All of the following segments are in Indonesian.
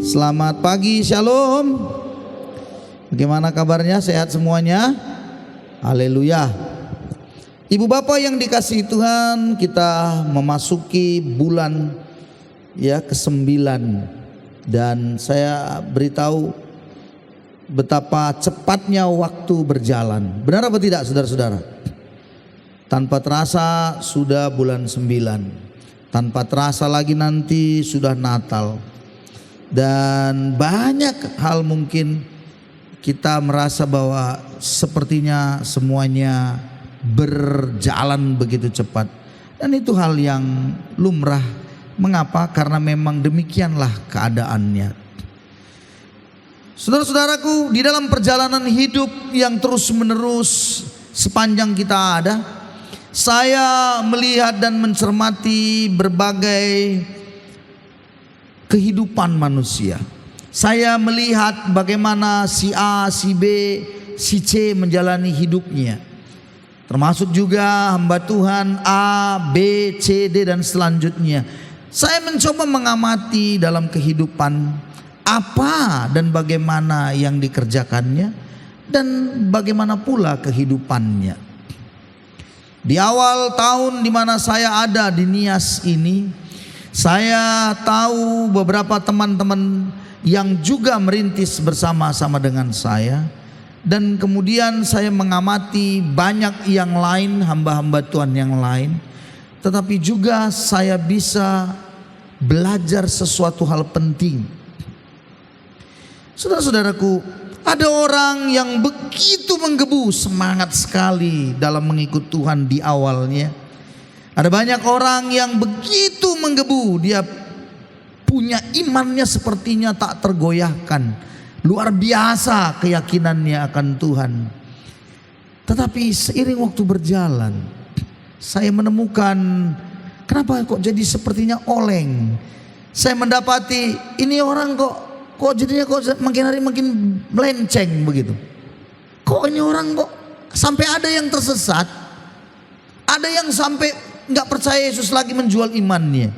Selamat pagi, shalom. Bagaimana kabarnya? Sehat semuanya? Haleluya. Ibu bapak yang dikasihi Tuhan, kita memasuki bulan ke-9 dan saya beritahu betapa cepatnya waktu berjalan. Benar apa tidak, saudara-saudara? Tanpa terasa sudah bulan 9. Tanpa terasa lagi nanti sudah Natal. Dan banyak hal mungkin kita merasa bahwa sepertinya semuanya berjalan begitu cepat. Dan itu hal yang lumrah. Mengapa? Karena memang demikianlah keadaannya. Saudara-saudaraku, di dalam perjalanan hidup yang terus menerus sepanjang kita ada, saya melihat dan mencermati berbagai kehidupan manusia. Saya melihat bagaimana si A, si B, si C menjalani hidupnya. Termasuk juga hamba Tuhan A, B, C, D dan selanjutnya. Saya mencoba mengamati dalam kehidupan apa dan bagaimana yang dikerjakannya dan bagaimana pula kehidupannya. Di awal tahun di mana saya ada di Nias ini, saya tahu beberapa teman-teman yang juga merintis bersama-sama dengan saya. Dan kemudian saya mengamati banyak yang lain, hamba-hamba Tuhan yang lain. Tetapi juga saya bisa belajar sesuatu hal penting. Saudara-saudaraku, ada orang yang begitu menggebu semangat sekali dalam mengikut Tuhan di awalnya. Ada banyak orang yang begitu menggebu, dia punya imannya sepertinya tak tergoyahkan. Luar biasa keyakinannya akan Tuhan. Tetapi seiring waktu berjalan, saya menemukan kenapa kok jadi sepertinya oleng. Saya mendapati ini orang kok jadinya makin hari makin melenceng begitu. Kok ini orang kok sampai ada yang tersesat, ada yang sampai nggak percaya Yesus lagi menjual imannya.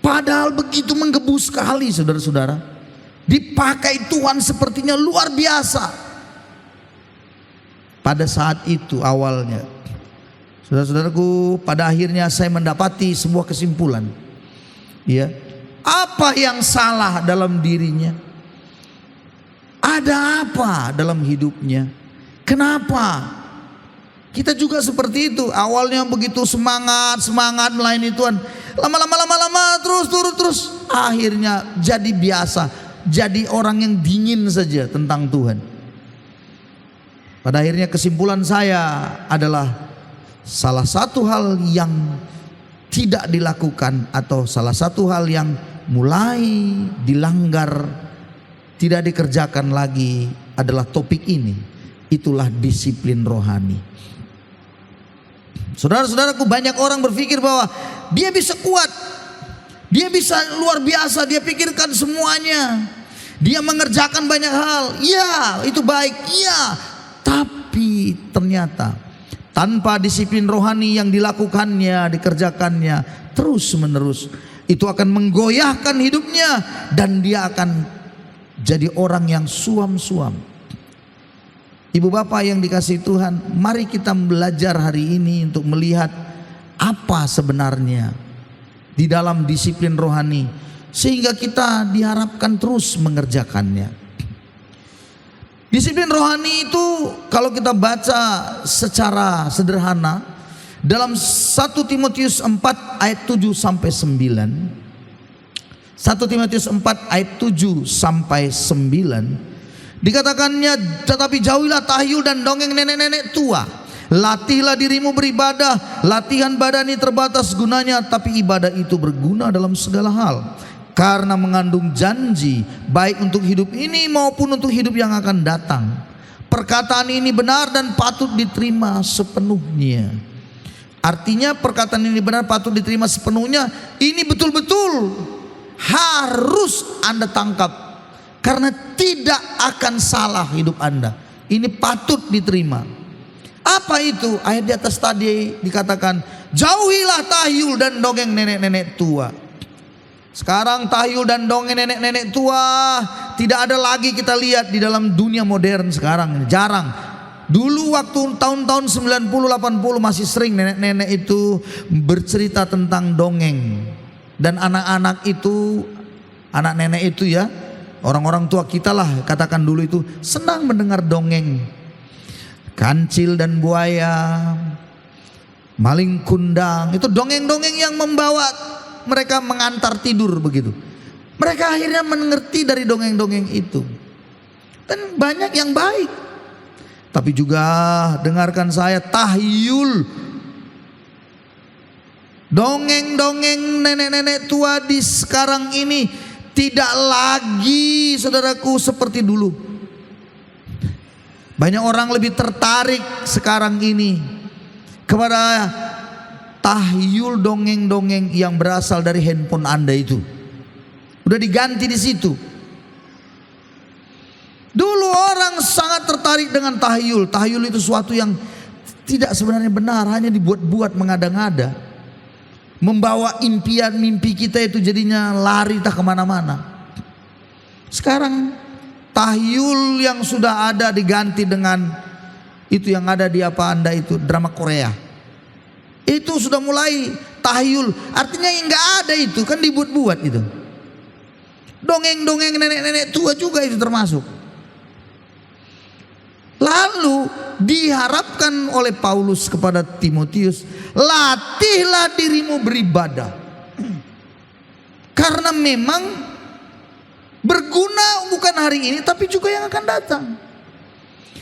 Padahal begitu menggebu sekali, saudara-saudara. Dipakai Tuhan sepertinya luar biasa. Pada saat itu awalnya, saudara-saudaraku, pada akhirnya saya mendapati sebuah kesimpulan. Apa yang salah dalam dirinya? Ada apa dalam hidupnya? Kenapa? Kita juga seperti itu. Awalnya begitu semangat melayani Tuhan. Lama-lama terus. Akhirnya jadi biasa. Jadi orang yang dingin saja tentang Tuhan. Pada akhirnya kesimpulan saya adalah salah satu hal yang tidak dilakukan atau salah satu hal yang mulai dilanggar, tidak dikerjakan lagi adalah topik ini. Itulah disiplin rohani. Saudara-saudaraku, banyak orang berpikir bahwa dia bisa kuat, dia bisa luar biasa, dia pikirkan semuanya, dia mengerjakan banyak hal. Ya, itu baik, ya. Tapi ternyata tanpa disiplin rohani yang dilakukannya, dikerjakannya terus menerus, itu akan menggoyahkan hidupnya dan dia akan jadi orang yang suam-suam. Ibu bapak yang dikasihi Tuhan, mari kita belajar hari ini untuk melihat apa sebenarnya di dalam disiplin rohani, sehingga kita diharapkan terus mengerjakannya. Disiplin rohani itu kalau kita baca secara sederhana dalam 1 Timotius 4 ayat 7 sampai 9. 1 Timotius 4 ayat 7 sampai 9. Dikatakannya, tetapi jauhilah tahyul dan dongeng nenek-nenek tua. Latihlah dirimu beribadah. Latihan badan ini terbatas gunanya, tapi ibadah itu berguna dalam segala hal, karena mengandung janji baik untuk hidup ini maupun untuk hidup yang akan datang. Perkataan ini benar dan patut diterima sepenuhnya. Artinya perkataan ini benar, patut diterima sepenuhnya. Ini betul-betul harus Anda tangkap, karena tidak akan salah hidup Anda. Ini patut diterima. Apa itu? Ayat di atas tadi dikatakan, jauhilah tahyul dan dongeng nenek-nenek tua. Sekarang tahyul dan dongeng nenek-nenek tua tidak ada lagi kita lihat di dalam dunia modern sekarang ini, jarang. Dulu waktu tahun-tahun 90 80 masih sering nenek-nenek itu bercerita tentang dongeng. Dan anak-anak itu, anak nenek itu ya, orang-orang tua kita lah katakan dulu itu senang mendengar dongeng. Kancil dan buaya, maling kundang, itu dongeng-dongeng yang membawa mereka mengantar tidur begitu. Mereka akhirnya mengerti dari dongeng-dongeng itu. Dan banyak yang baik. Tapi juga dengarkan saya, tahyul, dongeng-dongeng nenek-nenek tua di sekarang ini tidak lagi, saudaraku, seperti dulu. Banyak orang lebih tertarik sekarang ini kepada tahyul dongeng-dongeng yang berasal dari handphone Anda itu. Udah diganti di situ. Dulu orang sangat tertarik dengan tahyul. Tahyul itu suatu yang tidak sebenarnya benar, hanya dibuat-buat, mengada-ngada. Membawa impian mimpi kita itu jadinya lari tak kemana-mana. Sekarang tahyul yang sudah ada diganti dengan itu yang ada di apa Anda itu, drama Korea. Itu sudah mulai tahyul, artinya yang nggak ada itu kan dibuat-buat itu. Dongeng-dongeng nenek-nenek tua juga itu termasuk. Lalu diharapkan oleh Paulus kepada Timotius, latihlah dirimu beribadah. Karena memang berguna bukan hari ini tapi juga yang akan datang.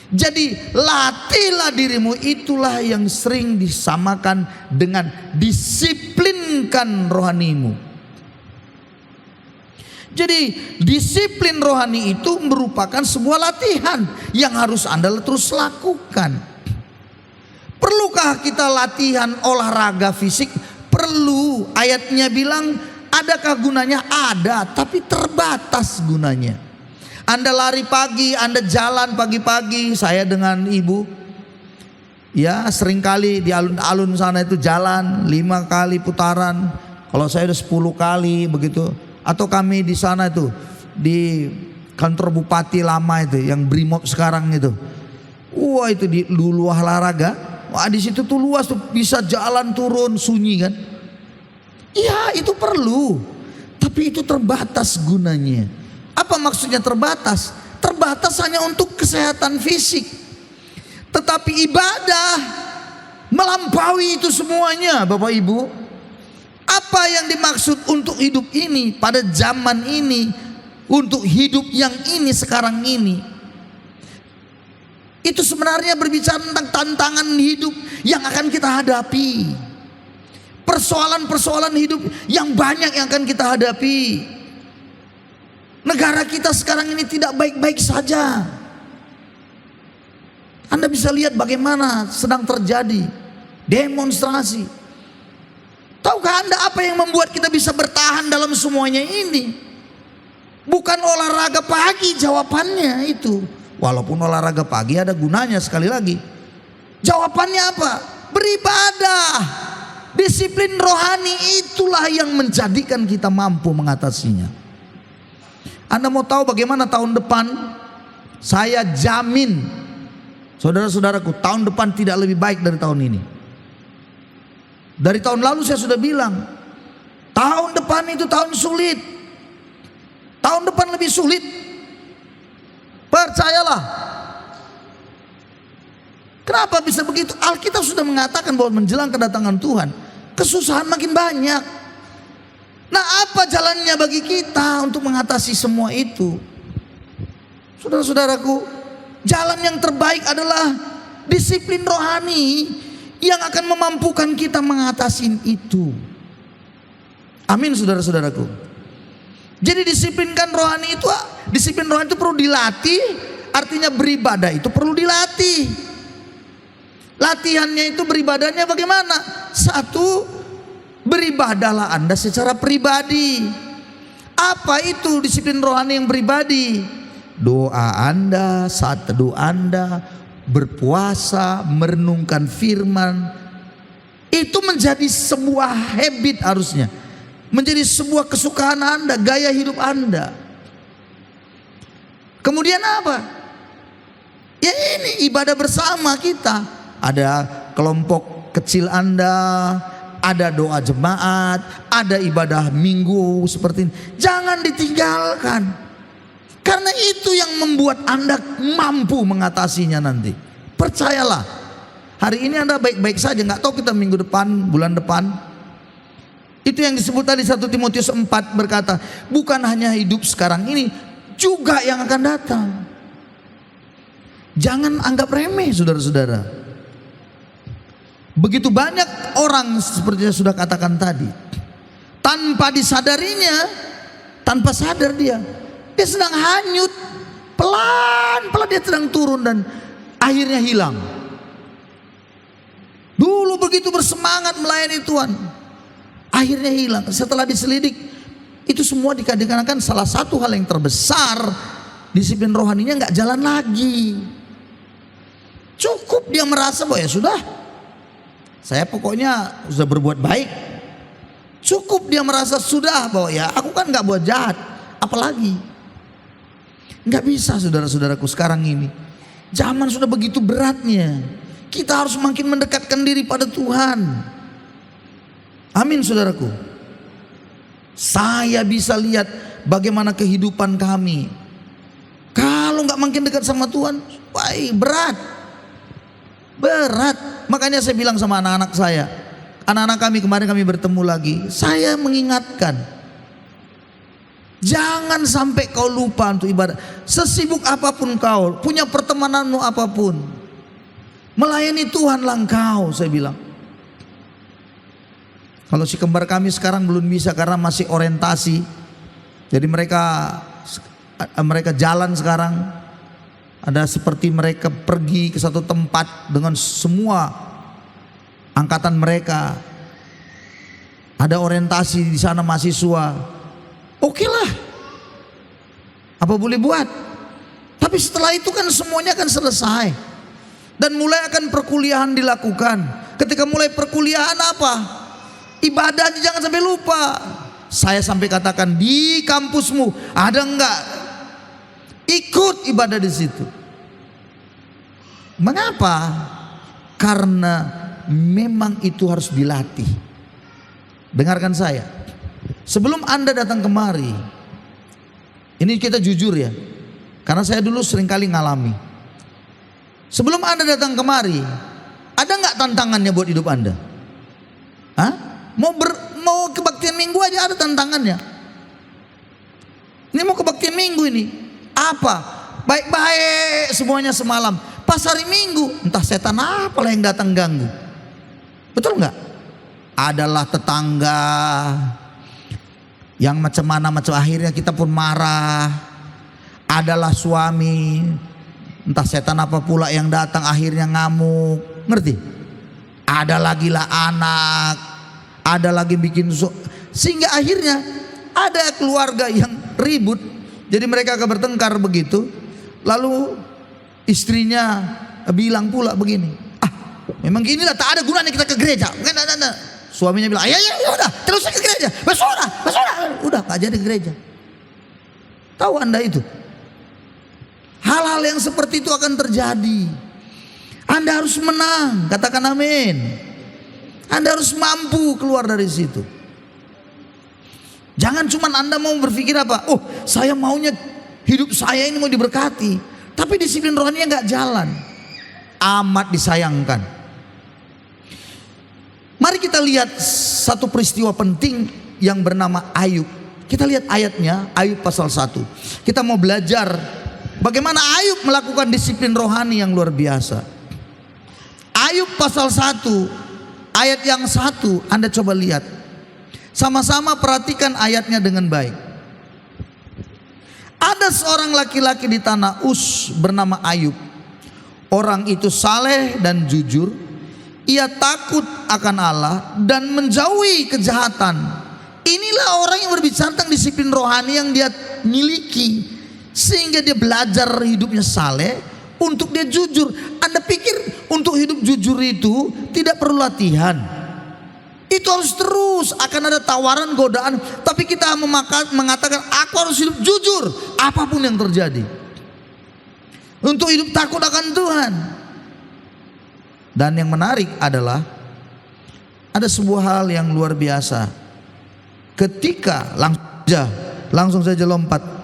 Jadi latihlah dirimu, itulah yang sering disamakan dengan disiplinkan rohanimu. Jadi disiplin rohani itu merupakan sebuah latihan yang harus Anda terus lakukan. Perlukah kita latihan olahraga fisik? Perlu. Ayatnya bilang adakah gunanya? Ada, tapi terbatas gunanya. Anda lari pagi, Anda jalan pagi-pagi, saya dengan ibu ya seringkali di alun-alun sana itu jalan 5 kali putaran. Kalau saya udah 10 kali begitu. Atau kami di sana itu di kantor bupati lama itu yang Brimob sekarang itu. Wah itu di luar olahraga. Wah di situ tuh luas tuh, bisa jalan turun sunyi kan. Iya itu perlu. Tapi itu terbatas gunanya. Apa maksudnya terbatas? Terbatas hanya untuk kesehatan fisik. Tetapi ibadah melampaui itu semuanya, Bapak Ibu. Apa yang dimaksud untuk hidup ini pada zaman ini, untuk hidup yang ini sekarang ini, itu sebenarnya berbicara tentang tantangan hidup yang akan kita hadapi, persoalan-persoalan hidup yang banyak yang akan kita hadapi. Negara kita sekarang ini tidak baik-baik saja. Anda bisa lihat bagaimana sedang terjadi demonstrasi. Tahukah Anda apa yang membuat kita bisa bertahan dalam semuanya ini? Bukan olahraga pagi jawabannya itu. Walaupun olahraga pagi ada gunanya sekali lagi. Jawabannya apa? Beribadah. Disiplin rohani itulah yang menjadikan kita mampu mengatasinya. Anda mau tahu bagaimana tahun depan? Saya jamin, saudara-saudaraku, tahun depan tidak lebih baik dari tahun ini. Dari tahun lalu saya sudah bilang, tahun depan itu tahun sulit. Tahun depan lebih sulit. Percayalah. Kenapa bisa begitu? Alkitab sudah mengatakan bahwa menjelang kedatangan Tuhan, kesusahan makin banyak. Nah, apa jalannya bagi kita untuk mengatasi semua itu? Saudara-saudaraku, jalan yang terbaik adalah disiplin rohani yang akan memampukan kita mengatasi itu. Amin, saudara-saudaraku. Jadi disiplin rohani itu perlu dilatih. Artinya beribadah itu perlu dilatih. Latihannya itu beribadahnya bagaimana? Satu, beribadahlah Anda secara pribadi. Apa itu disiplin rohani yang pribadi? Doa Anda, saat teduh Anda, berpuasa, merenungkan firman, itu menjadi sebuah habit harusnya. menjadi sebuah kesukaan Anda, gaya hidup Anda. Kemudian apa? Ya ini ibadah bersama kita. Ada kelompok kecil Anda, ada doa jemaat, ada ibadah minggu seperti ini. Jangan ditinggalkan. Karena itu yang membuat Anda mampu mengatasinya nanti. Percayalah. Hari ini Anda baik-baik saja, nggak tahu kita minggu depan, bulan depan. Itu yang disebut tadi 1 Timotius 4 berkata, bukan hanya hidup sekarang ini, juga yang akan datang. Jangan anggap remeh saudara-saudara. Begitu banyak orang seperti yang sudah katakan tadi, tanpa disadarinya, tanpa sadar dia sedang hanyut, pelan-pelan dia sedang turun dan akhirnya hilang. Dulu begitu bersemangat melayani Tuhan, akhirnya hilang. Setelah diselidik, itu semua dikarenakan salah satu hal yang terbesar, disiplin rohaninya nggak jalan lagi. Cukup dia merasa bahwa ya sudah, saya pokoknya sudah berbuat baik. Cukup dia merasa sudah bahwa ya aku kan nggak buat jahat, apalagi. Nggak bisa saudara-saudaraku sekarang ini. Zaman sudah begitu beratnya. Kita harus makin mendekatkan diri pada Tuhan. Amin saudaraku. Saya bisa lihat bagaimana kehidupan kami. Kalau nggak makin dekat sama Tuhan, berat. Berat. Makanya saya bilang sama anak-anak saya, anak-anak kami kemarin kami bertemu lagi, saya mengingatkan, jangan sampai kau lupa untuk ibadah. Sesibuk apapun kau, punya pertemananmu apapun, melayani Tuhanlah engkau, saya bilang. Kalau si kembar kami sekarang belum bisa karena masih orientasi. Jadi mereka jalan sekarang. Ada seperti mereka pergi ke satu tempat dengan semua angkatan mereka. Ada orientasi di sana mahasiswa. Oke lah. Apa boleh buat? Tapi setelah itu kan semuanya akan selesai. Dan mulai akan perkuliahan dilakukan. Ketika mulai perkuliahan apa? Ibadah aja jangan sampai lupa. Saya sampai katakan di kampusmu ada enggak? Ikut ibadah di situ. Mengapa? Karena memang itu harus dilatih. Dengarkan saya. Sebelum Anda datang kemari, ini kita jujur ya, karena saya dulu seringkali ngalami. Sebelum Anda datang kemari, ada nggak tantangannya buat hidup Anda? Hah? Mau kebaktian minggu aja ada tantangannya. Ini mau kebaktian minggu ini, apa? Baik-baik semuanya semalam. Pas hari Minggu, entah setan apalah yang datang ganggu. Betul nggak? Adalah tetangga yang macam mana macam, akhirnya kita pun marah. Adalah suami, entah setan apa pula yang datang akhirnya ngamuk. Ngerti? Ada lagi lah anak, ada lagi bikin sehingga akhirnya ada keluarga yang ribut. Jadi mereka akan bertengkar begitu. Lalu istrinya bilang pula begini, memang ginilah tak ada gunanya kita ke gereja. Suaminya bilang, ya udah terus ke gereja, besok udah gak jadi ke gereja. Tahu Anda itu? Hal-hal yang seperti itu akan terjadi. Anda harus menang, katakan amin. Anda harus mampu keluar dari situ. Jangan cuma Anda mau berpikir apa, oh saya maunya hidup saya ini mau diberkati, tapi disiplin rohaninya nggak jalan. Amat disayangkan. Mari kita lihat satu peristiwa penting yang bernama Ayub. Kita lihat ayatnya, Ayub pasal 1. Kita mau belajar bagaimana Ayub melakukan disiplin rohani yang luar biasa. Ayub pasal 1 ayat yang 1, Anda coba lihat. Sama-sama perhatikan ayatnya dengan baik. Ada seorang laki-laki di tanah Uz bernama Ayub. Orang itu saleh dan jujur. Ia takut akan Allah dan menjauhi kejahatan. Inilah orang yang berbicara tentang disiplin rohani yang dia miliki, sehingga dia belajar hidupnya saleh untuk dia jujur. Anda pikir untuk hidup jujur itu tidak perlu latihan? Itu harus terus, akan ada tawaran, godaan, tapi kita mengatakan aku harus hidup jujur apapun yang terjadi. Untuk hidup takut akan Tuhan. Dan yang menarik adalah ada sebuah hal yang luar biasa. Ketika langsung saja lompat.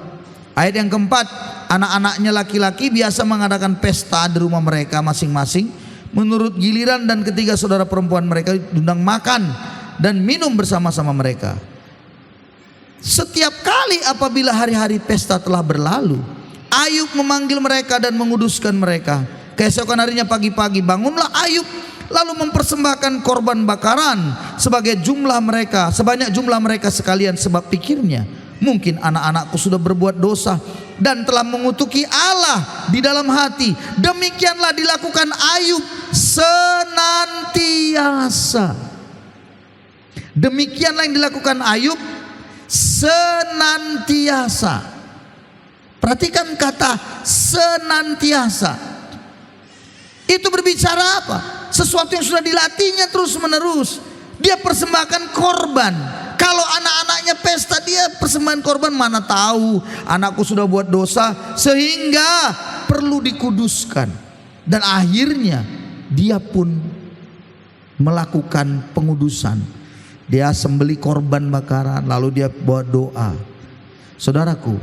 Ayat yang keempat, anak-anaknya laki-laki biasa mengadakan pesta di rumah mereka masing-masing menurut giliran, dan ketiga saudara perempuan mereka diundang makan dan minum bersama-sama mereka. Setiap kali apabila hari-hari pesta telah berlalu, Ayub memanggil mereka dan menguduskan mereka. Keesokan harinya pagi-pagi bangunlah Ayub lalu mempersembahkan korban bakaran sebanyak jumlah mereka sekalian, sebab pikirnya, mungkin anak-anakku sudah berbuat dosa dan telah mengutuki Allah di dalam hati. Demikianlah dilakukan Ayub senantiasa. Demikianlah yang dilakukan Ayub senantiasa. Perhatikan kata senantiasa. Itu berbicara apa? Sesuatu yang sudah dilatihnya terus menerus. Dia persembahkan korban. Kalau anak-anaknya pesta, dia persembahan korban. Mana tahu anakku sudah buat dosa sehingga perlu dikuduskan. Dan akhirnya dia pun melakukan pengudusan. Dia sembelih korban bakaran, lalu dia buat doa. Saudaraku,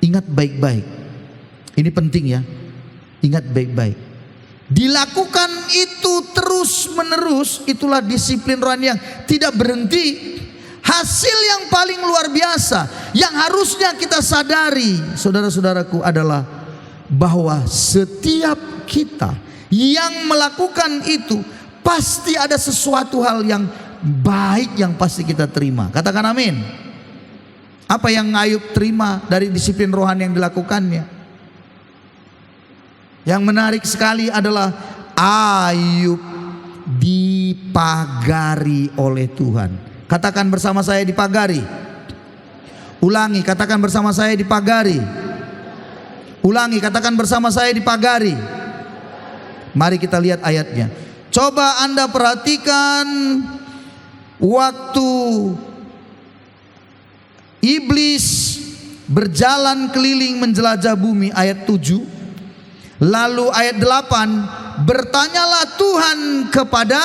ingat baik-baik. Ini penting ya. Ingat baik-baik. Dilakukan itu terus menerus, itulah disiplin rohani yang tidak berhenti. Hasil yang paling luar biasa yang harusnya kita sadari, saudara-saudaraku, adalah bahwa setiap kita yang melakukan itu pasti ada sesuatu hal yang baik yang pasti kita terima. Katakan amin. Apa yang Ayub terima dari disiplin rohani yang dilakukannya? Yang menarik sekali adalah Ayub dipagari oleh Tuhan. Katakan bersama saya, dipagari. Ulangi, katakan bersama saya, dipagari. Ulangi, katakan bersama saya, dipagari. Mari kita lihat ayatnya. Coba Anda perhatikan waktu iblis berjalan keliling menjelajah bumi, ayat 7. Lalu ayat 8, bertanyalah Tuhan kepada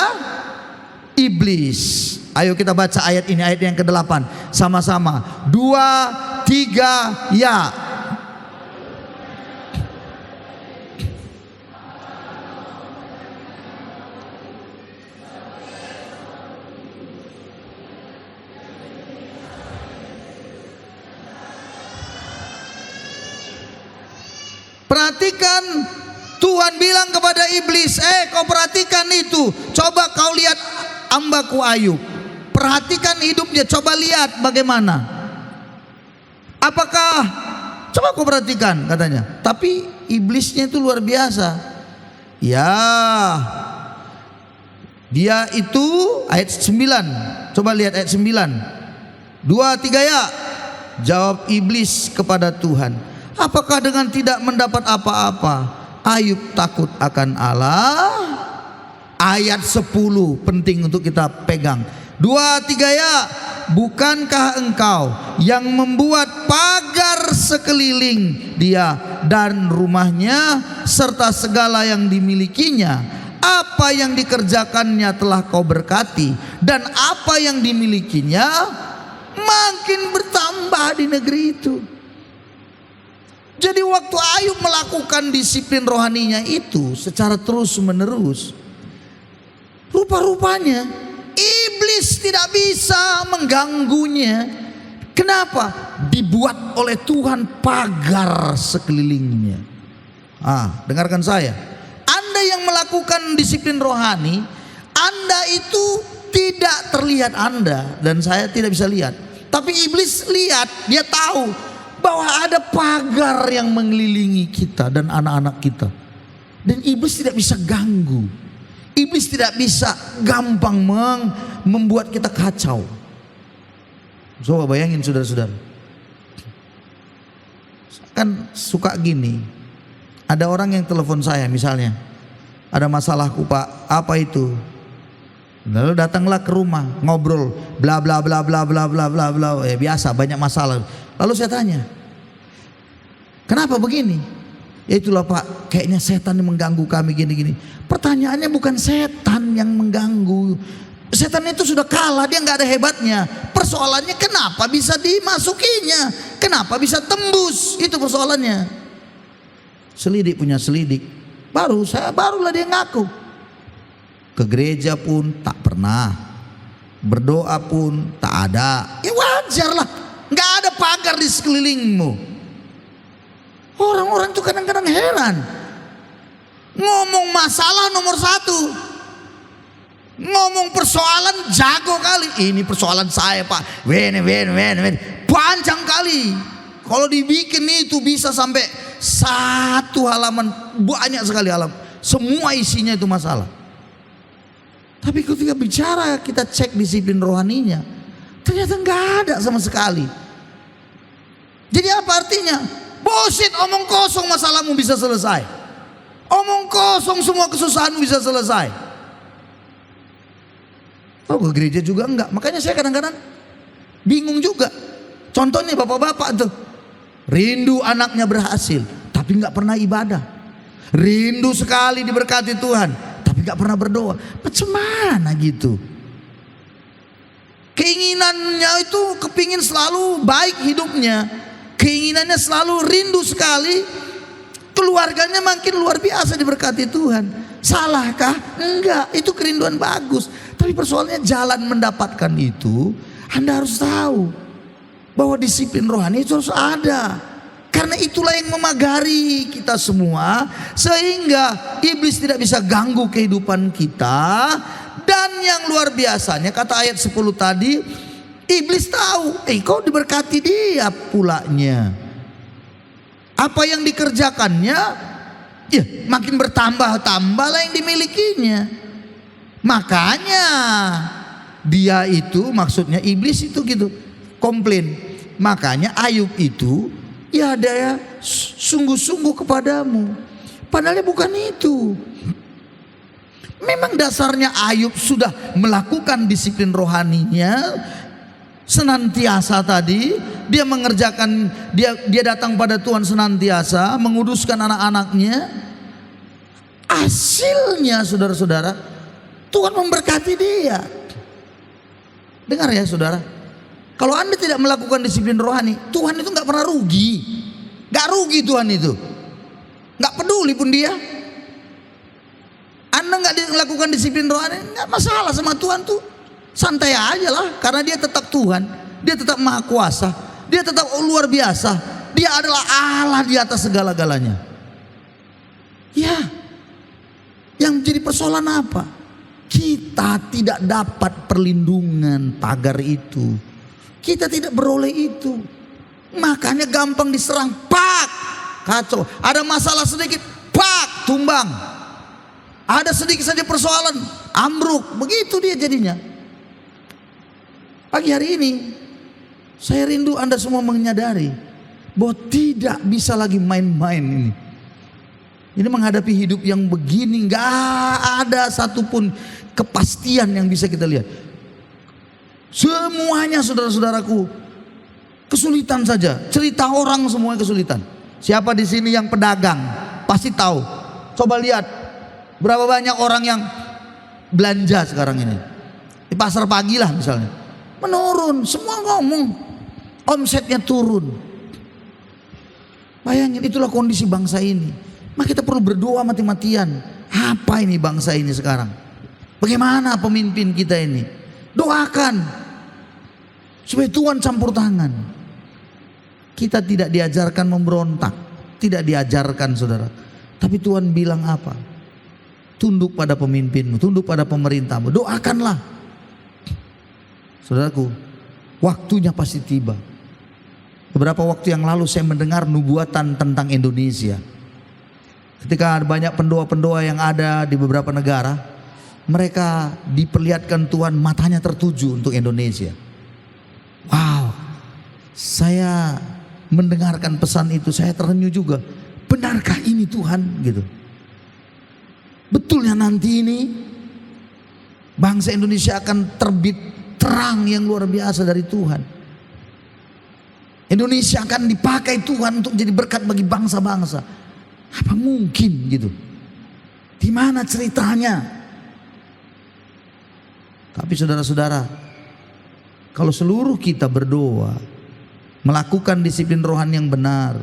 iblis. Ayo kita baca ayat ini, ayat yang ke-8 sama-sama. 2, 3, ya. Perhatikan, Tuhan bilang kepada iblis, kau perhatikan itu. Coba kau lihat hambaku Ayub. Perhatikan hidupnya, coba lihat bagaimana. Apakah, coba kau perhatikan katanya. Tapi iblisnya itu luar biasa. Ya, dia itu ayat 9. Coba lihat ayat 9. 2, 3 ya. Jawab iblis kepada Tuhan, apakah dengan tidak mendapat apa-apa Ayub takut akan Allah? Ayat 10 penting untuk kita pegang. 2, 3 ya. Bukankah engkau yang membuat pagar sekeliling dia dan rumahnya serta segala yang dimilikinya? Apa yang dikerjakannya telah kau berkati, dan apa yang dimilikinya makin bertambah di negeri itu. Jadi waktu Ayub melakukan disiplin rohaninya itu secara terus menerus, rupa-rupanya iblis tidak bisa mengganggunya. Kenapa? Dibuat oleh Tuhan pagar sekelilingnya. Dengarkan saya. Anda yang melakukan disiplin rohani, Anda itu tidak terlihat Anda dan saya tidak bisa lihat. Tapi iblis lihat, dia tahu bahwa ada pagar yang mengelilingi kita dan anak-anak kita. Dan iblis tidak bisa ganggu. Iblis tidak bisa gampang membuat kita kacau. Coba bayangin saudara-saudara. Kan suka gini. Ada orang yang telepon saya misalnya. Ada masalahku Pak, apa itu? Lalu datanglah ke rumah, ngobrol, bla bla bla bla bla bla bla bla, biasa banyak masalah. Lalu saya tanya, kenapa begini? Ya itulah Pak, kayaknya setan yang mengganggu kami gini-gini. Pertanyaannya bukan setan yang mengganggu. Setan itu sudah kalah, dia nggak ada hebatnya. Persoalannya kenapa bisa dimasukinya? Kenapa bisa tembus? Itu persoalannya. Selidik punya selidik. Barulah dia ngaku. Ke gereja pun tak pernah, berdoa pun tak ada. Ya wajar lah, nggak ada pagar di sekelilingmu. Orang-orang itu kadang-kadang heran. Ngomong masalah nomor satu, ngomong persoalan jago kali. Ini persoalan saya Pak, panjang kali. Kalau dibikin itu bisa sampai 1 halaman, banyak sekali halaman. Semua isinya itu masalah. Tapi ketika bicara, kita cek disiplin rohaninya, ternyata nggak ada sama sekali. Jadi apa artinya? Bullshit, omong kosong masalahmu bisa selesai. Omong kosong semua kesusahanmu bisa selesai. Kalau ke gereja juga enggak. Makanya saya kadang-kadang bingung juga. Contohnya bapak-bapak tuh, rindu anaknya berhasil, tapi nggak pernah ibadah. Rindu sekali diberkati Tuhan, tapi gak pernah berdoa. Macam mana gitu? Keinginannya itu kepingin selalu baik hidupnya, keinginannya selalu rindu sekali, keluarganya makin luar biasa diberkati Tuhan. Salahkah? Enggak, itu kerinduan bagus. Tapi persoalannya jalan mendapatkan itu, Anda harus tahu bahwa disiplin rohani itu harus ada. Karena itulah yang memagari kita semua, sehingga iblis tidak bisa ganggu kehidupan kita. Dan yang luar biasanya, kata ayat 10 tadi, iblis tahu, kau diberkati dia pulanya. Apa yang dikerjakannya, ya makin bertambah-tambahlah yang dimilikinya. Makanya dia itu, maksudnya iblis itu gitu, komplain. Makanya Ayub itu, ya ada ya sungguh-sungguh kepadamu. Padahal bukan itu. Memang dasarnya Ayub sudah melakukan disiplin rohaninya senantiasa tadi. Dia mengerjakan, dia datang pada Tuhan senantiasa, menguduskan anak-anaknya. Hasilnya saudara-saudara, Tuhan memberkati dia. Dengar ya saudara, kalau Anda tidak melakukan disiplin rohani, Tuhan itu nggak pernah rugi. Nggak rugi Tuhan itu. Nggak peduli pun dia. Anda nggak melakukan disiplin rohani, nggak masalah sama Tuhan tuh. Santai aja lah, karena dia tetap Tuhan. Dia tetap maha kuasa. Dia tetap luar biasa. Dia adalah Allah di atas segala-galanya. Ya, yang menjadi persoalan apa? Kita tidak dapat perlindungan pagar itu. Kita tidak beroleh itu. Makanya gampang diserang, pak, kacau. Ada masalah sedikit, pak, tumbang. Ada sedikit saja persoalan, ambruk. Begitu dia jadinya. Pagi hari ini saya rindu Anda semua menyadari bahwa tidak bisa lagi main-main ini. Ini menghadapi hidup yang begini, gak ada satupun kepastian yang bisa kita lihat. Semuanya saudara-saudaraku kesulitan saja. Cerita orang semuanya kesulitan. Siapa di sini yang pedagang pasti tahu. Coba lihat berapa banyak orang yang belanja sekarang ini. Di pasar pagi lah misalnya, menurun, semua ngomong omsetnya turun. Bayangin, itulah kondisi bangsa ini. Maka kita perlu berdoa mati-matian. Apa ini bangsa ini sekarang? Bagaimana pemimpin kita ini? Doakan supaya Tuhan campur tangan. Kita tidak diajarkan memberontak, tidak diajarkan saudara. Tapi Tuhan bilang apa? Tunduk pada pemimpinmu, tunduk pada pemerintahmu. Doakanlah. Saudaraku, waktunya pasti tiba. Beberapa waktu yang lalu saya mendengar nubuatan tentang Indonesia. Ketika banyak pendoa-pendoa yang ada di beberapa negara, mereka diperlihatkan Tuhan matanya tertuju untuk Indonesia. Wow, saya mendengarkan pesan itu, saya terenyuh juga. Benarkah ini Tuhan? Gitu. Betulnya nanti ini bangsa Indonesia akan terbit terang yang luar biasa dari Tuhan. Indonesia akan dipakai Tuhan untuk jadi berkat bagi bangsa-bangsa. Apa mungkin gitu? Di mana ceritanya? Tapi saudara-saudara, kalau seluruh kita berdoa, melakukan disiplin rohani yang benar,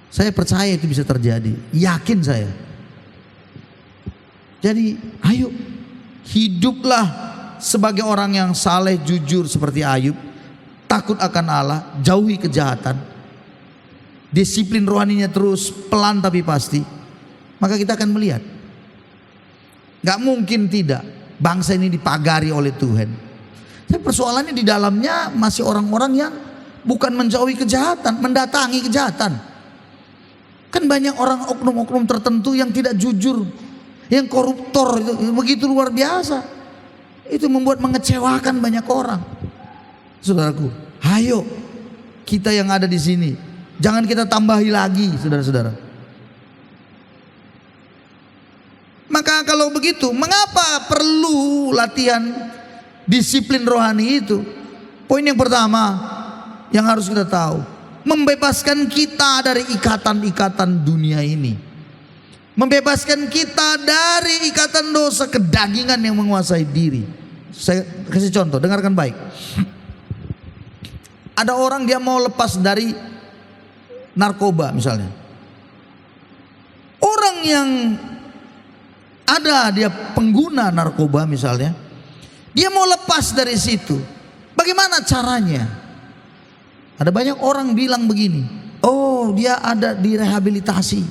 saya percaya itu bisa terjadi. Yakin saya. Jadi ayo, hiduplah sebagai orang yang saleh, jujur seperti Ayub. Takut akan Allah, jauhi kejahatan. Disiplin rohaninya terus, pelan tapi pasti. Maka kita akan melihat, gak mungkin tidak bangsa ini dipagari oleh Tuhan. Tapi persoalannya di dalamnya masih orang-orang yang bukan menjauhi kejahatan, mendatangi kejahatan. Kan banyak orang oknum-oknum tertentu yang tidak jujur, yang koruptor, itu begitu luar biasa. Itu membuat mengecewakan banyak orang. Saudaraku, ayo kita yang ada di sini, jangan kita tambahi lagi, saudara-saudara. Maka kalau begitu, mengapa perlu latihan disiplin rohani itu? Poin yang pertama yang harus kita tahu, membebaskan kita dari ikatan-ikatan dunia ini. Membebaskan kita dari ikatan dosa kedagingan yang menguasai diri. Saya kasih contoh, dengarkan baik. Ada orang dia mau lepas dari narkoba misalnya. Orang yang ada dia pengguna narkoba misalnya, dia mau lepas dari situ. Bagaimana caranya? Ada banyak orang bilang begini, oh dia ada di rehabilitasi.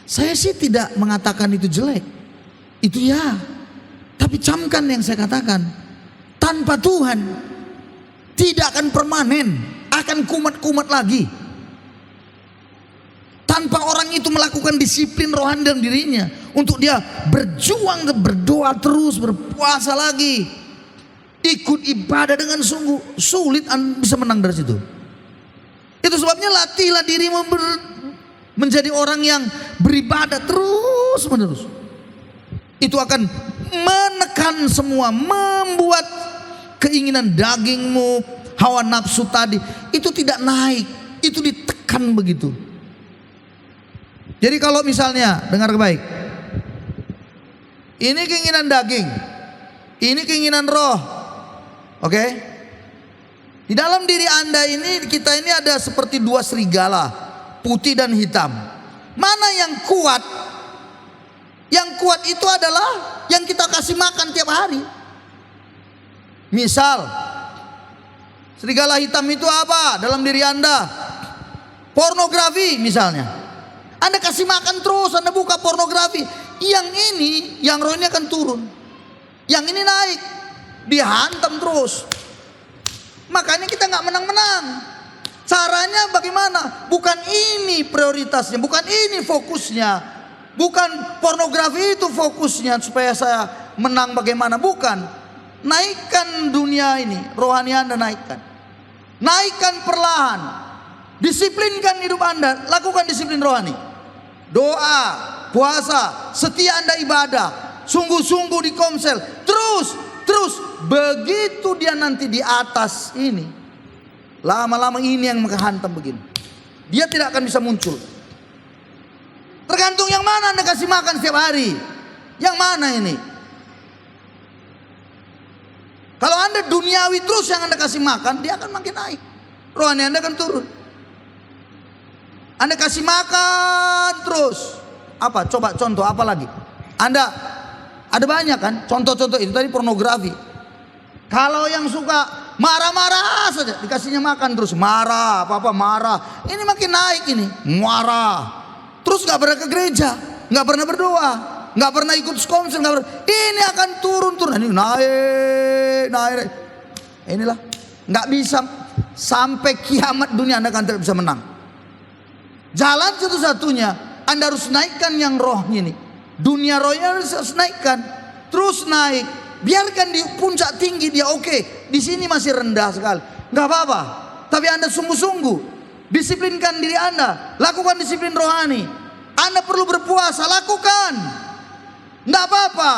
Saya sih tidak mengatakan itu jelek, itu ya. Tapi camkan yang saya katakan, tanpa Tuhan tidak akan permanen, akan kumat-kumat lagi. Tanpa orang itu melakukan disiplin rohani dalam dirinya, untuk dia berjuang, berdoa terus, berpuasa lagi, ikut ibadah dengan sungguh, sulit bisa menang dari situ. Itu sebabnya latihlah dirimu menjadi orang yang beribadah terus menerus. Itu akan menekan semua, membuat keinginan dagingmu, hawa nafsu tadi itu tidak naik, itu ditekan begitu. Jadi kalau misalnya, dengar baik, ini keinginan daging, ini keinginan roh, oke? Di dalam diri Anda ini, kita ini ada seperti dua serigala, putih dan hitam. Mana yang kuat? Yang kuat itu adalah yang kita kasih makan tiap hari. Misal, serigala hitam itu apa dalam diri Anda? Pornografi misalnya. Anda kasih makan terus, Anda buka pornografi. Yang ini, yang roh ini akan turun. Yang ini naik, dihantam terus. Makanya kita nggak menang-menang. Caranya bagaimana? Bukan ini prioritasnya, bukan ini fokusnya, bukan pornografi itu fokusnya supaya saya menang bagaimana, bukan. Naikkan dunia ini, rohani Anda naikkan. Naikkan perlahan. Disiplinkan hidup Anda, lakukan disiplin rohani. Doa, puasa, setia Anda ibadah, sungguh-sungguh di komsel, terus begitu dia nanti di atas ini, lama-lama ini yang menghantam begini, dia tidak akan bisa muncul. Tergantung yang mana Anda kasih makan setiap hari, yang mana ini. Kalau Anda duniawi terus yang Anda kasih makan, dia akan makin naik, rohani Anda akan turun. Anda kasih makan terus, apa? Coba contoh apa lagi? Anda ada banyak kan contoh-contoh itu tadi pornografi. Kalau yang suka marah-marah saja, dikasihnya makan terus, marah, apa-apa marah. Ini makin naik ini, marah. Terus nggak pernah ke gereja, nggak pernah berdoa, nggak pernah ikut komsel, nggak pernah. Ini akan turun. Ini naik. Inilah nggak bisa sampai kiamat dunia Anda akan tidak bisa menang. Jalan satu-satunya Anda harus naikkan yang rohnya ini. Dunia rohnya harus naikkan, terus naik. Biarkan di puncak tinggi dia oke, di sini masih rendah sekali, nggak apa-apa. Tapi Anda sungguh-sungguh disiplinkan diri Anda, lakukan disiplin rohani. Anda perlu berpuasa, lakukan, nggak apa-apa.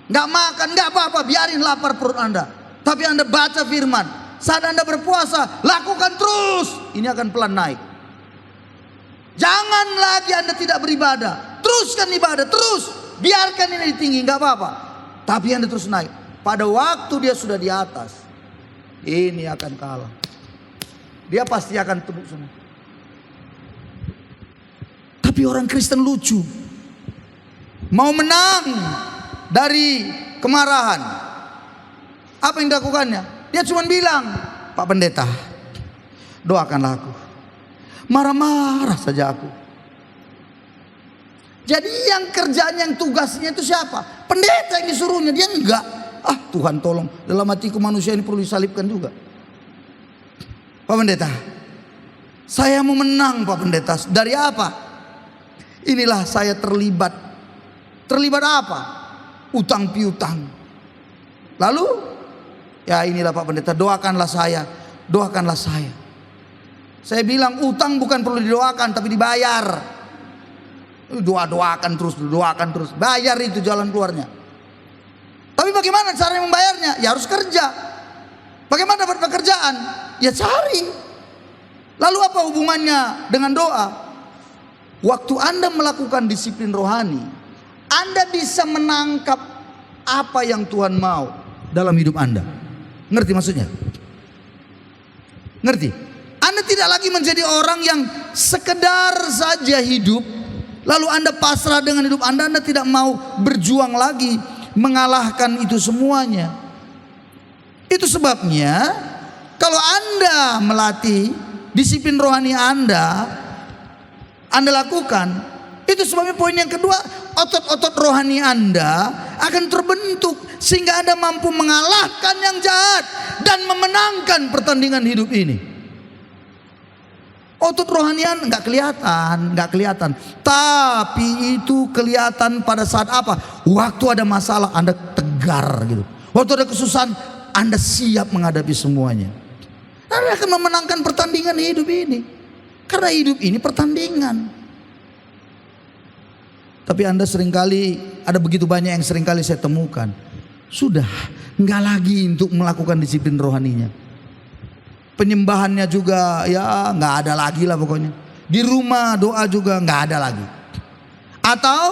nggak makan, nggak apa-apa, biarin lapar perut Anda. Tapi Anda baca firman. Saat Anda berpuasa, lakukan terus. Ini akan pelan naik. Jangan lagi Anda tidak beribadah. Teruskan ibadah, terus. Biarkan ini tinggi, nggak apa-apa. Tapi Anda terus naik. Pada waktu dia sudah di atas, ini akan kalah. Dia pasti akan tunduk semua. Tapi orang Kristen lucu. Mau menang dari kemarahan. Apa yang dilakukannya? Dia cuma bilang, Pak Pendeta, doakanlah aku. Marah-marah saja aku. Jadi yang kerjanya, yang tugasnya itu siapa? Pendeta yang disuruhnya, dia enggak. Ah, Tuhan tolong, dalam hatiku manusia ini perlu disalibkan juga. Pak Pendeta, saya mau menang Pak Pendeta. Dari apa? Inilah saya terlibat. Terlibat apa? Utang piutang. Lalu, ya inilah Pak Pendeta, doakanlah saya. Doakanlah saya. Saya bilang utang bukan perlu didoakan, tapi dibayar. Doakan terus. Bayar itu jalan keluarnya. Tapi bagaimana cara membayarnya? Ya harus kerja. Bagaimana dapat pekerjaan? Ya cari. Lalu apa hubungannya dengan doa? Waktu Anda melakukan disiplin rohani, Anda bisa menangkap apa yang Tuhan mau dalam hidup Anda. Ngerti maksudnya? Ngerti? Anda tidak lagi menjadi orang yang sekedar saja hidup, lalu Anda pasrah dengan hidup Anda. Anda tidak mau berjuang lagi mengalahkan itu semuanya. Itu sebabnya kalau Anda melatih disiplin rohani Anda lakukan. Itu sebabnya poin yang kedua, otot-otot rohani Anda akan terbentuk sehingga Anda mampu mengalahkan yang jahat dan memenangkan pertandingan hidup ini. Otot rohani Anda nggak kelihatan, tapi itu kelihatan pada saat apa? Waktu ada masalah Anda tegar gitu. Waktu ada kesusahan Anda siap menghadapi semuanya. Anda akan memenangkan pertandingan hidup ini. Karena hidup ini pertandingan. Tapi Anda seringkali, ada begitu banyak yang seringkali saya temukan, sudah nggak lagi untuk melakukan disiplin rohaninya. Penyembahannya juga ya nggak ada lagi lah pokoknya. Di rumah doa juga nggak ada lagi. Atau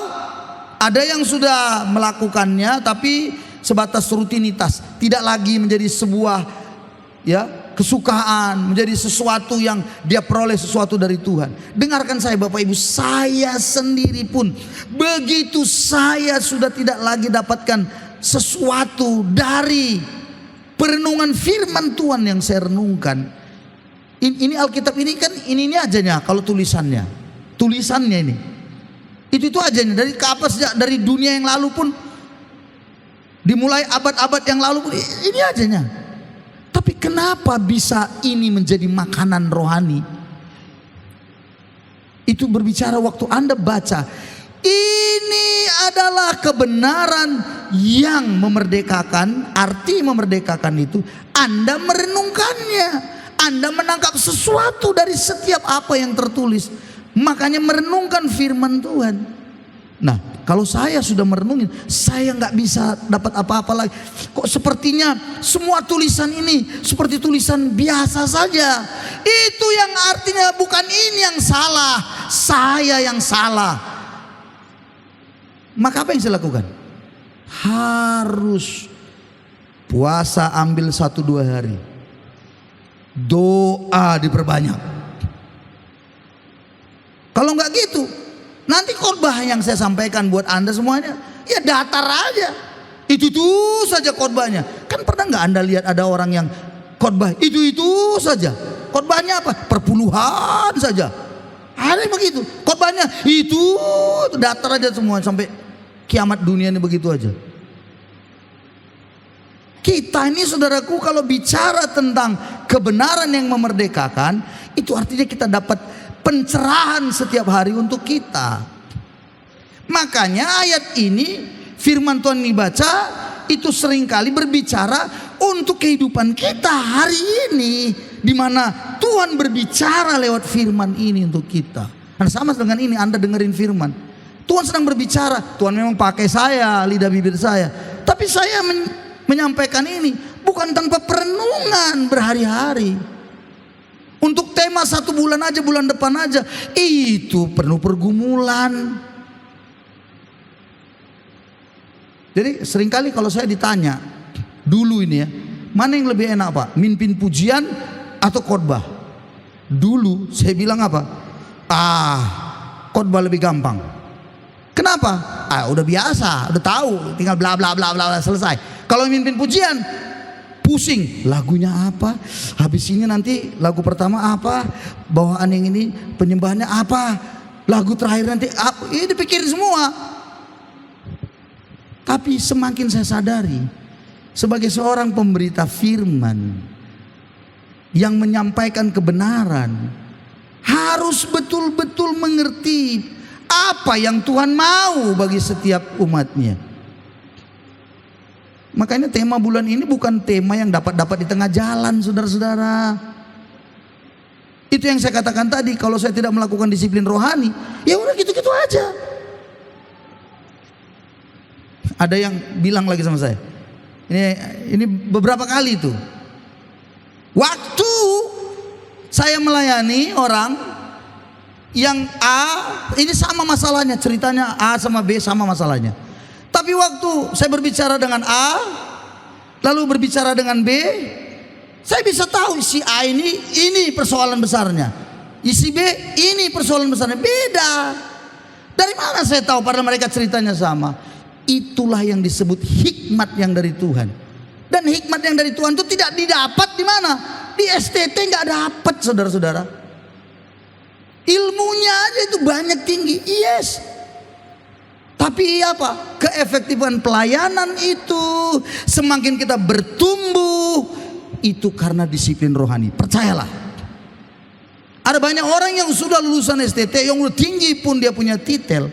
ada yang sudah melakukannya tapi sebatas rutinitas, tidak lagi menjadi sebuah ya kesukaan, menjadi sesuatu yang dia peroleh sesuatu dari Tuhan. Dengarkan saya Bapak Ibu, saya sendiri pun begitu saya sudah tidak lagi dapatkan sesuatu dari perenungan firman Tuhan yang saya renungkan. Ini Alkitab ini kan ini ajanya kalau tulisannya ini. Itu ajanya dari kapan sejak dari dunia yang lalu pun, dimulai abad-abad yang lalu pun ini ajanya. Tapi kenapa bisa ini menjadi makanan rohani? Itu berbicara waktu Anda baca, ini adalah kebenaran yang memerdekakan. Arti memerdekakan itu Anda merenungkannya, Anda menangkap sesuatu dari setiap apa yang tertulis. Makanya merenungkan firman Tuhan. Nah, kalau saya sudah merenungin, saya nggak bisa dapat apa-apa lagi. Kok sepertinya semua tulisan ini seperti tulisan biasa saja. Itu yang artinya bukan ini yang salah, saya yang salah. Maka apa yang saya lakukan? Harus puasa ambil 1-2 hari. Doa diperbanyak. Kalau nggak gitu, nanti khotbah yang saya sampaikan buat Anda semuanya, ya datar aja. Itu saja khotbahnya. Kan pernah nggak Anda lihat ada orang yang khotbah itu saja? Khotbahnya apa? Perpuluhan saja. Ada yang begitu. Khotbahnya itu datar aja semua sampai kiamat dunia ini begitu aja. Kita ini saudaraku kalau bicara tentang kebenaran yang memerdekakan, itu artinya kita dapat pencerahan setiap hari untuk kita. Makanya ayat ini firman Tuhan dibaca itu seringkali berbicara untuk kehidupan kita hari ini, di mana Tuhan berbicara lewat firman ini untuk kita. Dan sama dengan ini Anda dengerin firman. Tuhan sedang berbicara, Tuhan memang pakai saya, lidah bibir saya. Tapi saya menyampaikan ini bukan tanpa perenungan berhari-hari. Untuk tema 1 bulan aja, bulan depan aja, itu penuh pergumulan. Jadi seringkali kalau saya ditanya dulu ini ya, mana yang lebih enak Pak, mimpin pujian atau khotbah? Dulu saya bilang apa? Khotbah lebih gampang. Kenapa? Udah biasa, udah tahu, tinggal bla bla bla bla selesai. Kalau mimpin pujian pusing, lagunya apa? Habis ini nanti lagu pertama apa? Bawaan yang ini penyembahannya apa? Lagu terakhir nanti apa? Ini dipikirin semua. Tapi semakin saya sadari, sebagai seorang pemberita firman yang menyampaikan kebenaran, harus betul-betul mengerti apa yang Tuhan mau bagi setiap umatnya. Makanya tema bulan ini bukan tema yang dapat di tengah jalan, saudara-saudara. Itu yang saya katakan tadi, kalau saya tidak melakukan disiplin rohani, ya udah gitu-gitu aja. Ada yang bilang lagi sama saya, ini beberapa kali itu, waktu saya melayani orang yang A, ini sama masalahnya, ceritanya A sama B sama masalahnya. Tapi waktu saya berbicara dengan A, lalu berbicara dengan B, saya bisa tahu si A ini persoalan besarnya, si B ini persoalan besarnya. Beda. Dari mana saya tahu padahal mereka ceritanya sama? Itulah yang disebut hikmat yang dari Tuhan. Dan hikmat yang dari Tuhan itu tidak didapat di mana? Di STT nggak dapat, saudara-saudara. Ilmunya aja itu banyak tinggi, yes. Tapi apa? Keefektifan pelayanan itu semakin kita bertumbuh, itu karena disiplin rohani. Percayalah. Ada banyak orang yang sudah lulusan STT, yang udah tinggi pun dia punya titel,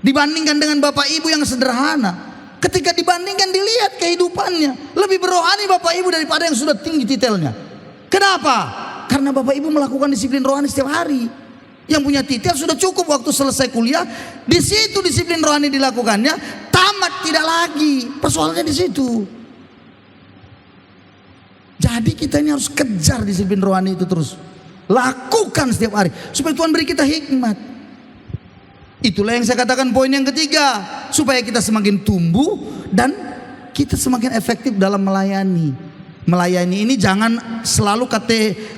dibandingkan dengan bapak ibu yang sederhana. Ketika dibandingkan, dilihat kehidupannya lebih berrohani bapak ibu daripada yang sudah tinggi titelnya. Kenapa? Karena bapak ibu melakukan disiplin rohani setiap hari. Yang punya titel sudah cukup waktu selesai kuliah, di situ disiplin rohani dilakukannya, tamat tidak lagi. Persoalannya di situ. Jadi kita ini harus kejar disiplin rohani itu terus. Lakukan setiap hari supaya Tuhan beri kita hikmat. Itulah yang saya katakan poin yang ketiga, supaya kita semakin tumbuh dan kita semakin efektif dalam melayani. Melayani ini jangan selalu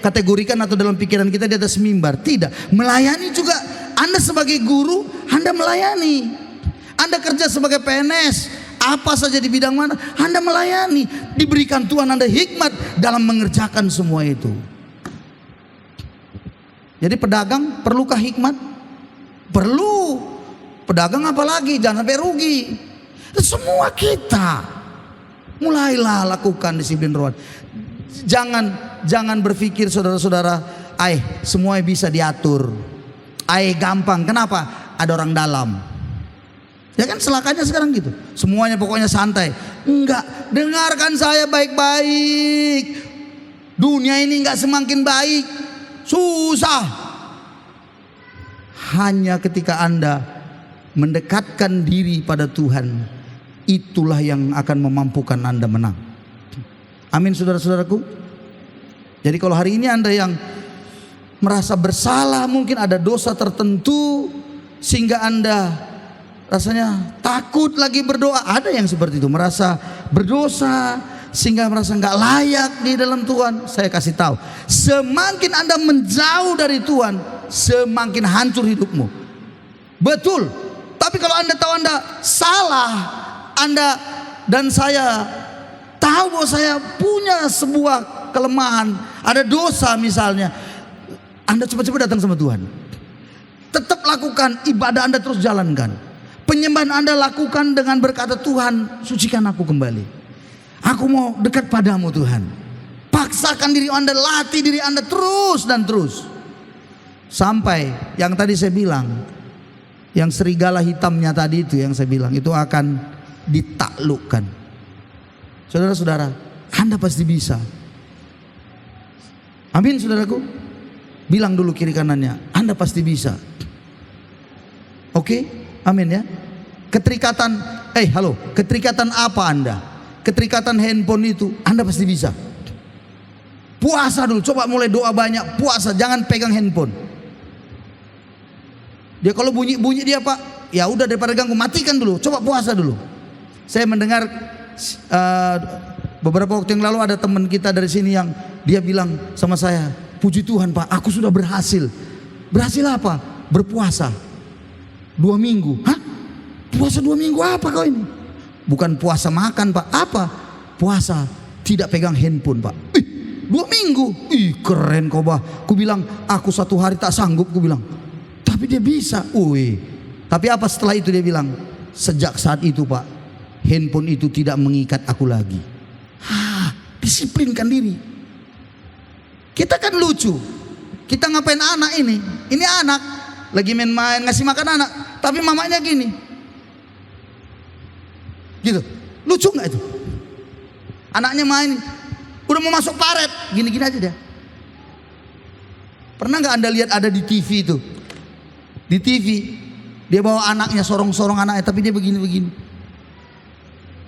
kategorikan atau dalam pikiran kita di atas mimbar. Tidak. Melayani juga, Anda sebagai guru, Anda melayani. Anda kerja sebagai PNS, apa saja di bidang mana, Anda melayani. Diberikan Tuhan Anda hikmat dalam mengerjakan semua itu. Jadi pedagang perlukah hikmat? Perlu. Pedagang apalagi, jangan sampai rugi. Semua kita mulailah lakukan disiplin rohani. Jangan berpikir saudara-saudara, semuanya bisa diatur. Gampang. Kenapa? Ada orang dalam. Ya kan celakanya sekarang gitu. Semuanya pokoknya santai. Enggak, dengarkan saya baik-baik. Dunia ini enggak semakin baik. Susah. Hanya ketika Anda mendekatkan diri pada Tuhan, itulah yang akan memampukan Anda menang. Amin, saudara-saudaraku. Jadi kalau hari ini Anda yang merasa bersalah, mungkin ada dosa tertentu sehingga Anda rasanya takut lagi berdoa. Ada yang seperti itu, merasa berdosa sehingga merasa nggak layak di dalam Tuhan. Saya kasih tahu, semakin Anda menjauh dari Tuhan, semakin hancur hidupmu. Betul. Tapi kalau Anda tahu Anda salah, Anda dan saya tahu bahwa saya punya sebuah kelemahan, ada dosa misalnya, Anda cepat-cepat datang sama Tuhan. Tetap lakukan ibadah Anda, terus jalankan. Penyembahan Anda lakukan dengan berkata, Tuhan sucikan aku kembali. Aku mau dekat padamu Tuhan. Paksakan diri Anda, latih diri Anda terus dan terus. Sampai yang tadi saya bilang, yang serigala hitamnya tadi itu yang saya bilang, itu akan ditaklukkan. Saudara-saudara, Anda pasti bisa. Amin, saudaraku. Bilang dulu kiri kanannya, Anda pasti bisa. Oke, amin ya. Keterikatan Halo, keterikatan apa Anda? Keterikatan handphone itu Anda pasti bisa. Puasa dulu, coba mulai doa banyak, puasa, jangan pegang handphone. Dia kalau bunyi dia Pak, ya udah daripada ganggu, matikan dulu, coba puasa dulu. Saya mendengar beberapa waktu yang lalu ada teman kita dari sini yang dia bilang sama saya, puji Tuhan Pak, aku sudah berhasil. Berhasil apa? Berpuasa 2 minggu. Hah? Puasa 2 minggu apa kau ini? Bukan puasa makan Pak, apa? Puasa tidak pegang handphone Pak. 2 minggu, keren kau bah. Ku bilang aku 1 hari tak sanggup, ku bilang. Tapi dia bisa, Tapi apa setelah itu dia bilang, sejak saat itu Pak, handphone itu tidak mengikat aku lagi. Disiplinkan diri. Kita kan lucu, kita ngapain anak ini anak lagi main-main ngasih makan anak, tapi mamanya gini, gitu, lucu nggak itu? Anaknya main, udah mau masuk paret, gini-gini aja dia. Pernah nggak Anda lihat ada di TV itu? Di TV dia bawa anaknya, sorong-sorong anaknya, tapi dia begini-begini.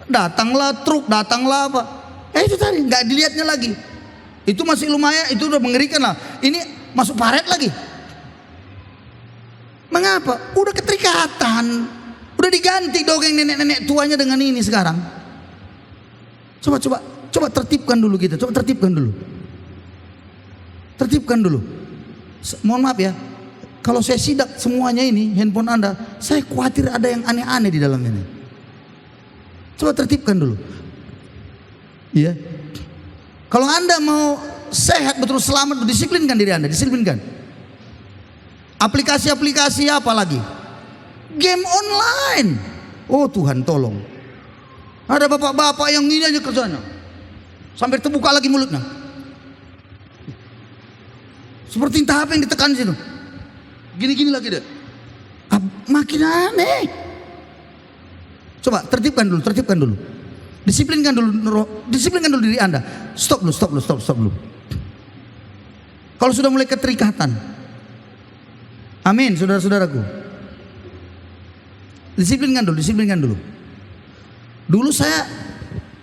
Datanglah truk, datanglah apa? Itu tadi nggak dilihatnya lagi. Itu masih lumayan, itu udah mengerikan lah. Ini masuk paret lagi. Mengapa? Udah keterikatan, udah diganti dongeng nenek-nenek tuanya dengan ini sekarang. Coba tertibkan dulu kita, tertibkan dulu. Mohon maaf ya, kalau saya sidak semuanya ini handphone Anda, saya khawatir ada yang aneh-aneh di dalam ini. Coba tertibkan dulu. Iya. Kalau Anda mau sehat betul, selamat, disiplinkan diri Anda, disiplinkan. Aplikasi-aplikasi apa lagi? Game online. Oh Tuhan tolong. Ada bapak-bapak yang ini aja kerjanya, sampai terbuka lagi mulutnya. Seperti entah apa yang ditekan situ. Gini-gini lagi deh. Makin aneh. Coba tertibkan dulu. Disiplinkan dulu diri Anda. Stop dulu. Kalau sudah mulai keterikatan, amin, saudara-saudaraku. Disiplinkan dulu.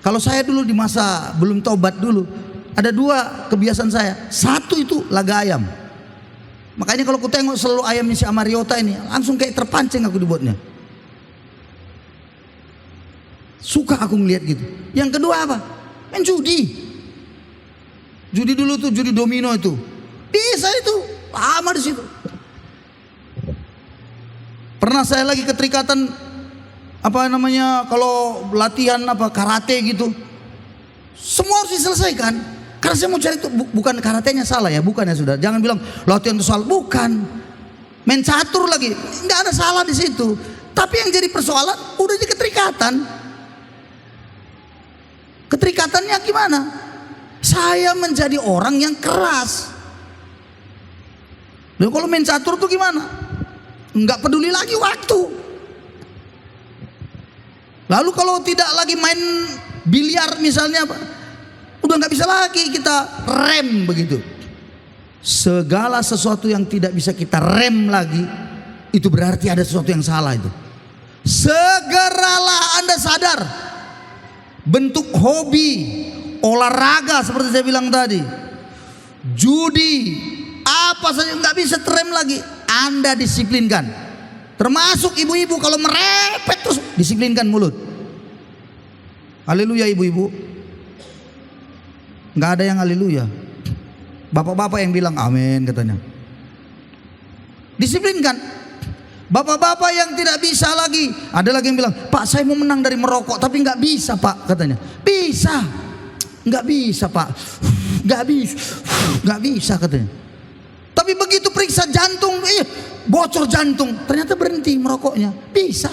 Kalau saya dulu di masa belum tobat dulu, ada 2 kebiasaan saya. Satu itu laga ayam. Makanya kalau aku tengok selalu ayamnya si Amariota ini, langsung kayak terpancing aku dibuatnya. Suka aku ngeliat gitu. Yang kedua apa? Main judi. Judi dulu tuh, judi domino itu. Bisa itu, lama di situ. Pernah saya lagi keterikatan kalau latihan karate gitu. Semua harus diselesaikan. Karena saya mau cari itu, bukan karatenya salah ya, bukan ya saudara. Jangan bilang latihan itu salah, bukan. Main catur lagi, nggak ada salah di situ. Tapi yang jadi persoalan udah di keterikatan. Keterikatannya gimana? Saya menjadi orang yang keras. Dan kalau main catur tuh gimana? Nggak peduli lagi waktu. Lalu kalau tidak lagi main biliar misalnya, udah nggak bisa lagi kita rem begitu. Segala sesuatu yang tidak bisa kita rem lagi, itu berarti ada sesuatu yang salah itu. Segeralah Anda sadar. Bentuk hobi, olahraga seperti saya bilang tadi, judi, apa saja nggak bisa terem lagi, Anda disiplinkan. Termasuk ibu-ibu kalau merepet terus disiplinkan mulut. Haleluya ibu-ibu. Nggak ada yang haleluya. Bapak-bapak yang bilang amin katanya. Disiplinkan. Bapak-bapak yang tidak bisa lagi, ada lagi yang bilang, Pak saya mau menang dari merokok, tapi nggak bisa Pak katanya. Bisa, nggak bisa Pak, nggak bisa katanya. Tapi begitu periksa jantung, bocor jantung, ternyata berhenti merokoknya. Bisa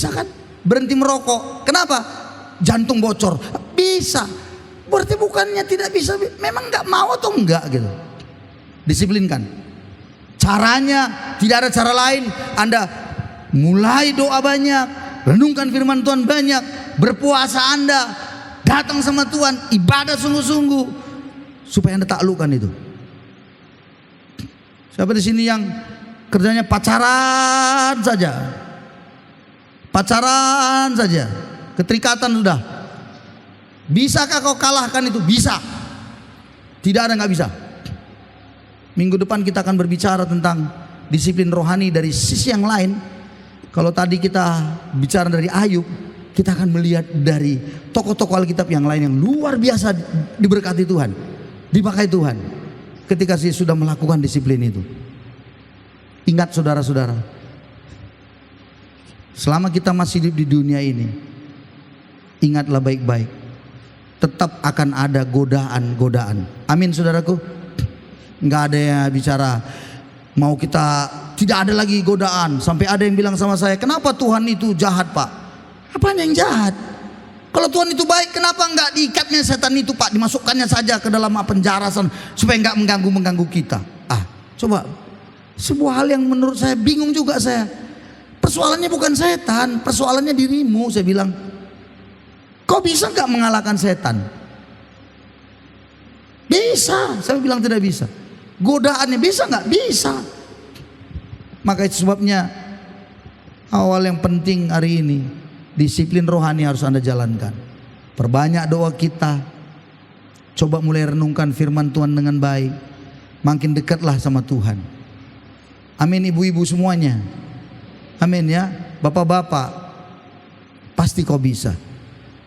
kan? Berhenti merokok. Kenapa? Jantung bocor. Bisa. Berarti bukannya tidak bisa, memang nggak mau atau enggak gitu. Disiplinkan. Caranya tidak ada cara lain. Anda mulai doa banyak, renungkan firman Tuhan banyak, berpuasa Anda, datang sama Tuhan, ibadah sungguh-sungguh, supaya Anda taklukkan itu. Siapa di sini yang kerjanya pacaran saja? Pacaran saja, keterikatan sudah. Bisakah kau kalahkan itu? Bisa. Tidak ada nggak bisa. Minggu depan kita akan berbicara tentang disiplin rohani dari sisi yang lain. Kalau tadi kita bicara dari Ayub, kita akan melihat dari tokoh-tokoh Alkitab yang lain yang luar biasa diberkati Tuhan, dipakai Tuhan ketika dia sudah melakukan disiplin itu. Ingat saudara-saudara, selama kita masih hidup di dunia ini, ingatlah baik-baik, tetap akan ada godaan-godaan. Amin saudaraku. Nggak ada yang bicara mau kita tidak ada lagi godaan. Sampai ada yang bilang sama saya, kenapa Tuhan itu jahat pak? Apanya yang jahat? Kalau Tuhan itu baik, kenapa nggak diikatnya setan itu pak? Dimasukkannya saja ke dalam penjara sana, supaya nggak mengganggu kita. Coba sebuah hal yang menurut saya bingung juga saya. Persoalannya bukan setan, persoalannya dirimu. Saya bilang, kau bisa nggak mengalahkan setan? Bisa. Saya bilang tidak bisa. Godaannya bisa nggak? Bisa. Maka itu sebabnya awal yang penting hari ini, disiplin rohani harus Anda jalankan. Perbanyak doa kita. Coba mulai renungkan firman Tuhan dengan baik. Makin dekatlah sama Tuhan. Amin ibu-ibu semuanya. Amin ya. Bapak-bapak, pasti kau bisa.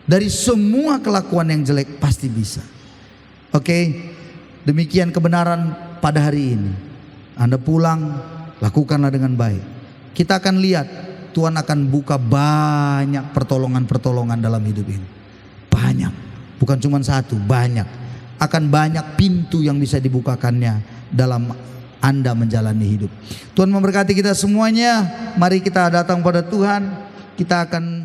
Dari semua kelakuan yang jelek pasti bisa. Oke. Demikian kebenaran pada hari ini. Anda pulang, lakukanlah dengan baik. Kita akan lihat Tuhan akan buka banyak pertolongan-pertolongan dalam hidup ini. Banyak, bukan cuma satu, banyak. Akan banyak pintu yang bisa dibukakannya dalam Anda menjalani hidup. Tuhan memberkati kita semuanya. Mari kita datang pada Tuhan. Kita akan